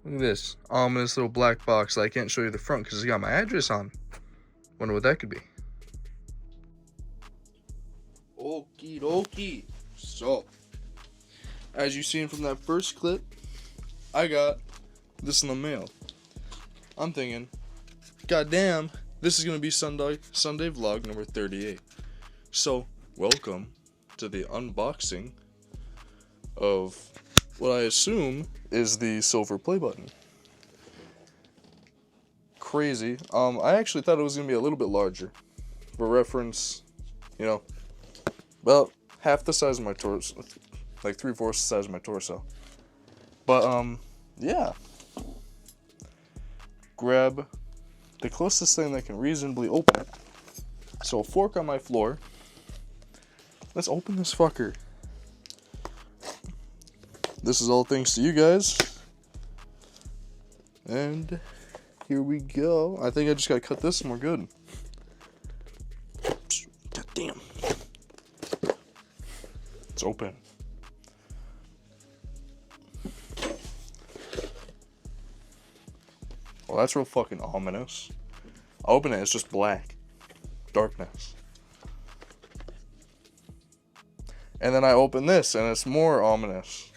Look at this ominous little black box that I can't show you the front because it's got my address on. Wonder what that could be. Okie dokie. So, as you seen from that first clip, I got this in the mail. I'm thinking, goddamn, this is gonna be Sunday vlog number 38. So, welcome to the unboxing of what I assume is the silver play button. Crazy. I actually thought it was gonna be a little bit larger. For reference, you know, about half the size of my torso, like 3/4 the size of my torso. But yeah. Grab the closest thing that can reasonably open it. So a fork on my floor. Let's open this fucker. This is all thanks to you guys. And here we go. I think I just gotta cut this and we're good. God damn. It's open. Well, that's real fucking ominous. I open it, it's just black. Darkness. And then I open this and it's more ominous.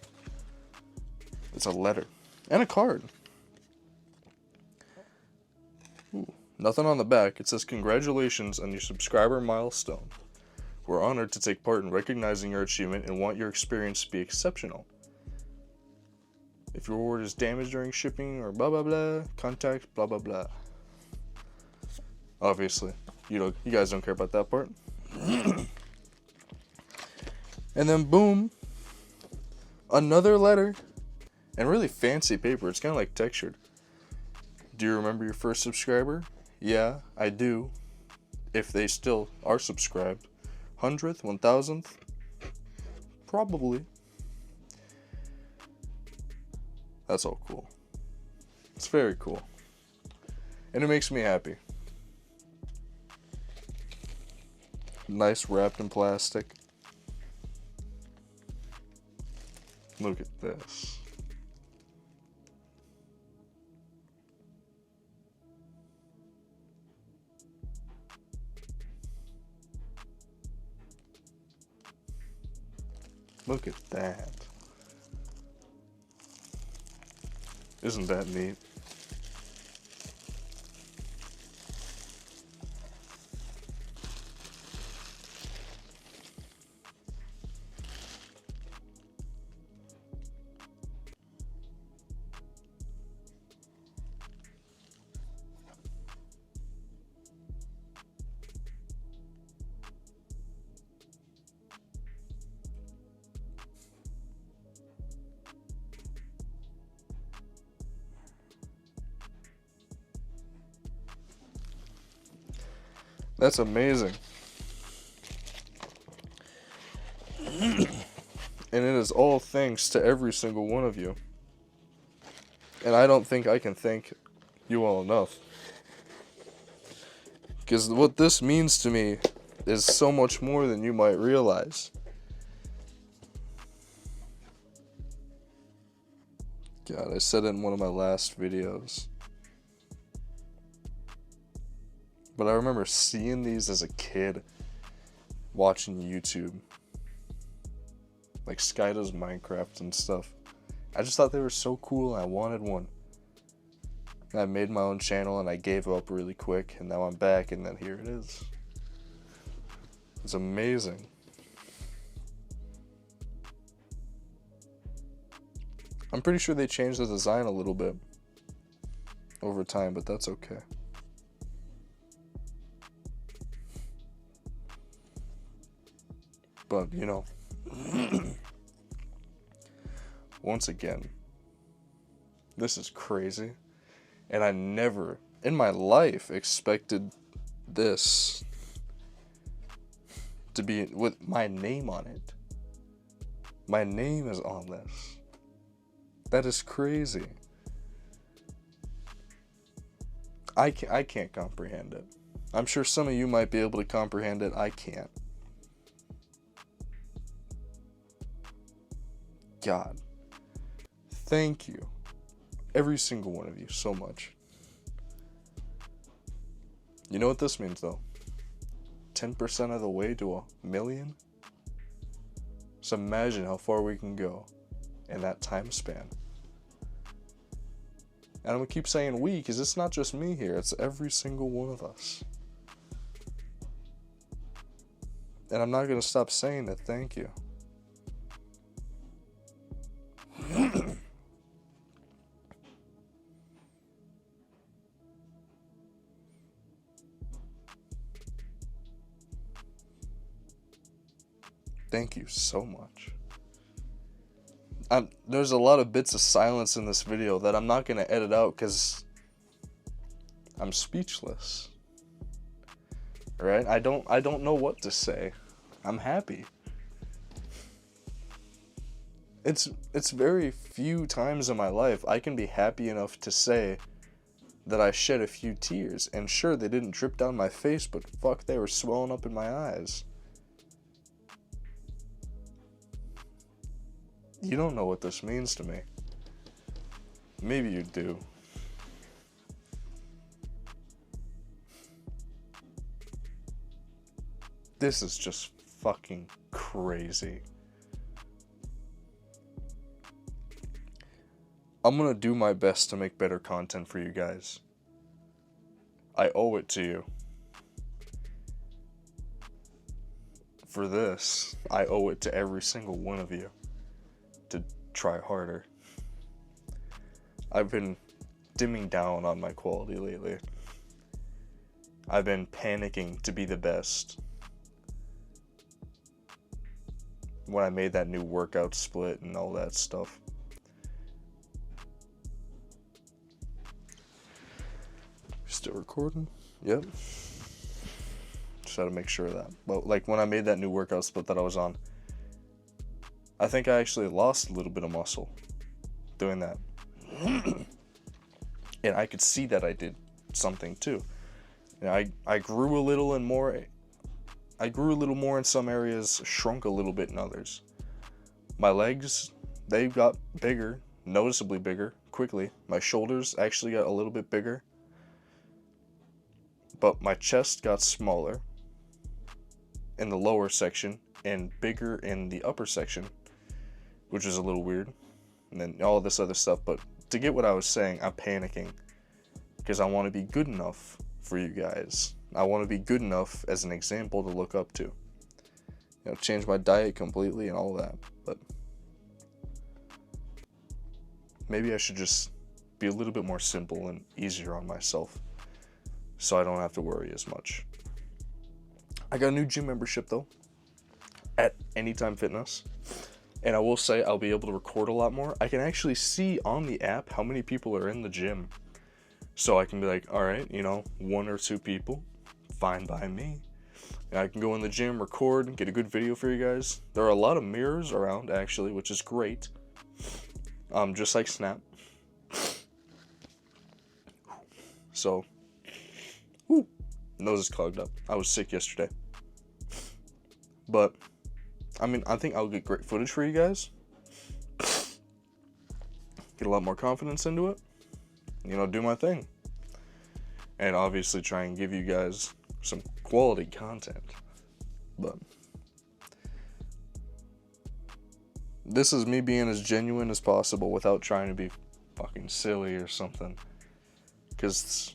It's a letter. And a card. Ooh, nothing on the back. It says, "Congratulations on your subscriber milestone. We're honored to take part in recognizing your achievement and want your experience to be exceptional. If your order is damaged during shipping or blah blah blah, contact blah blah blah." Obviously, you guys don't care about that part. And then boom, another letter, and really fancy paper. It's kind of like textured. "Do you remember your first subscriber? Yeah, I do. If they still are subscribed. 100th, 1000th? Probably." That's all cool. It's very cool. And it makes me happy. Nice wrapped in plastic. Look at this. Look at that. Isn't that neat? That's amazing. And it is all thanks to every single one of you. And I don't think I can thank you all enough. Because what this means to me is so much more than you might realize. God, I said it in one of my last videos. But I remember seeing these as a kid, watching YouTube. Like Sky Does Minecraft and stuff. I just thought they were so cool and I wanted one. And I made my own channel and I gave up really quick and now I'm back and then here it is. It's amazing. I'm pretty sure they changed the design a little bit over time, but that's okay. But, you know, once again, this is crazy. And I never in my life expected this to be with my name on it. My name is on this. That is crazy. I can't comprehend it. I'm sure some of you might be able to comprehend it. I can't. God, thank you. every single one of you so much. You know what this means though? 10% of the way to 1,000,000? So imagine how far we can go in that time span. And I'm gonna keep saying we, because it's not just me here, it's every single one of us. And I'm not gonna stop saying that. Thank you. Thank you so much. There's a lot of bits of silence in this video that I'm not gonna edit out because I'm speechless. Right? I don't know what to say. I'm happy. It's very few times in my life I can be happy enough to say that I shed a few tears. And sure, they didn't drip down my face, but fuck, they were swelling up in my eyes. You don't know what this means to me. Maybe you do. This is just fucking crazy. I'm gonna do my best to make better content for you guys. I owe it to you. For this, I owe it to every single one of you to try harder. I've been dimming down on my quality lately. I've been panicking to be the best. When I made that new workout split and all that stuff. Still recording? Yep. Just had to make sure of that. But like when I made that new workout split that I was on, I think I actually lost a little bit of muscle doing that. And I could see that I did something too. And I grew a little and more. I grew a little more in some areas, shrunk a little bit in others. My legs, they got bigger, noticeably bigger, quickly. My shoulders actually got a little bit bigger. But my chest got smaller in the lower section and bigger in the upper section, which is a little weird. And then all this other stuff. But to get what I was saying, I'm panicking because I want to be good enough for you guys. I want to be good enough as an example to look up to. You know, change my diet completely and all that. But maybe I should just be a little bit more simple and easier on myself so I don't have to worry as much. I got a new gym membership though at Anytime Fitness. And I will say I'll be able to record a lot more. I can actually see on the app how many people are in the gym. So I can be like, all right, you know, 1 or 2 people, fine by me. And I can go in the gym, record, and get a good video for you guys. There are a lot of mirrors around, actually, which is great. Just like Snap. So, whew, nose is clogged up. I was sick yesterday. But, I mean, I think I'll get great footage for you guys. Get a lot more confidence into it. You know, do my thing. And obviously try and give you guys some quality content. But this is me being as genuine as possible without trying to be fucking silly or something. Because,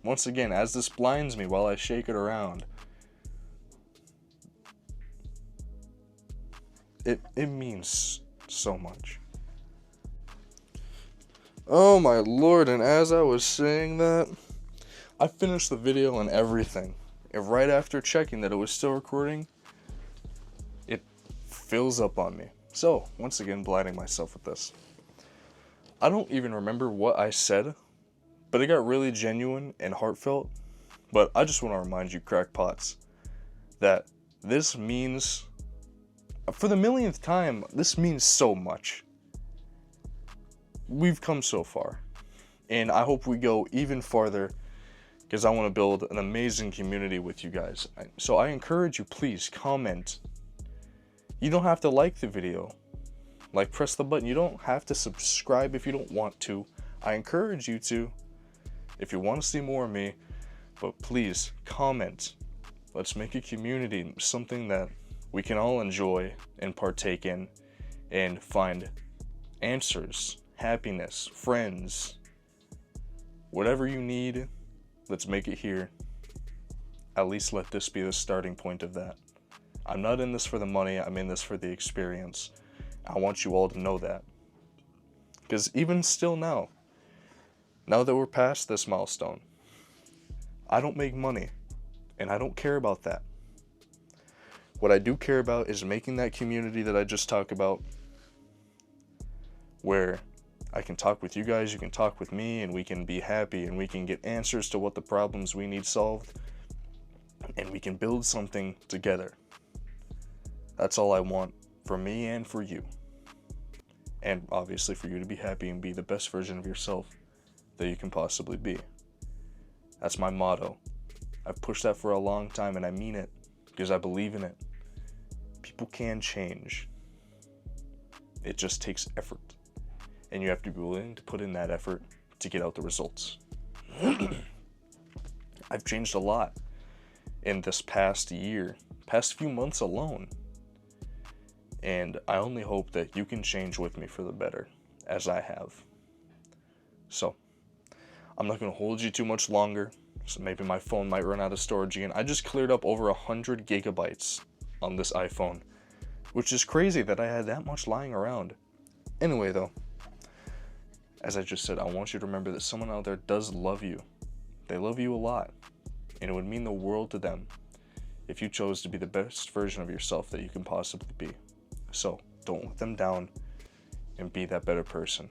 once again, as this blinds me while I shake it around, it means so much. Oh my lord, and as I was saying that, I finished the video and everything. And right after checking that it was still recording, it fills up on me. So, once again, blinding myself with this. I don't even remember what I said, but it got really genuine and heartfelt. But I just want to remind you, crackpots, that this means, for the millionth time, this means so much. We've come so far, and I hope we go even farther, because I want to build an amazing community with you guys. So I encourage you, please comment. You don't have to like the video, Like, press the button. You don't have to subscribe if you don't want to. I encourage you to, if you want to see more of me, but please comment. Let's make a community, something that we can all enjoy and partake in and find answers, happiness, friends, whatever you need. Let's make it here. At least let this be the starting point of that. I'm not in this for the money, I'm in this for the experience. I want you all to know that. Because even still now that we're past this milestone, I don't make money, and I don't care about that. What I do care about is making that community that I just talked about, where I can talk with you guys, you can talk with me, and we can be happy, and we can get answers to what the problems we need solved, and we can build something together. That's all I want for me and for you. And obviously for you to be happy and be the best version of yourself that you can possibly be. That's my motto. I've pushed that for a long time, and I mean it because I believe in it. People can change. It just takes effort. And you have to be willing to put in that effort to get out the results. I've changed a lot in this past year, past few months alone. And I only hope that you can change with me for the better, as I have. So, I'm not going to hold you too much longer. So maybe my phone might run out of storage again. I just cleared up over 100 gigabytes on this iPhone, which is crazy that I had that much lying around. Anyway, though, as I just said, I want you to remember that someone out there does love you. They love you a lot, and it would mean the world to them if you chose to be the best version of yourself that you can possibly be. So, don't let them down and be that better person.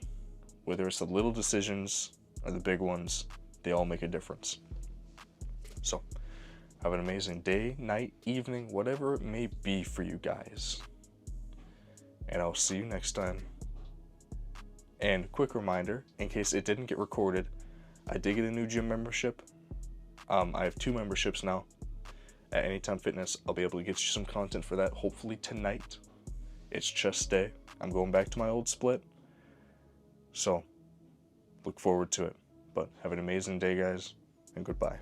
Whether it's the little decisions or the big ones, they all make a difference. So, have an amazing day, night, evening, whatever it may be for you guys. And I'll see you next time. And quick reminder, in case it didn't get recorded, I did get a new gym membership. I have 2 memberships now. At Anytime Fitness, I'll be able to get you some content for that, hopefully tonight. It's chest day. I'm going back to my old split. So, look forward to it. But have an amazing day, guys, and goodbye.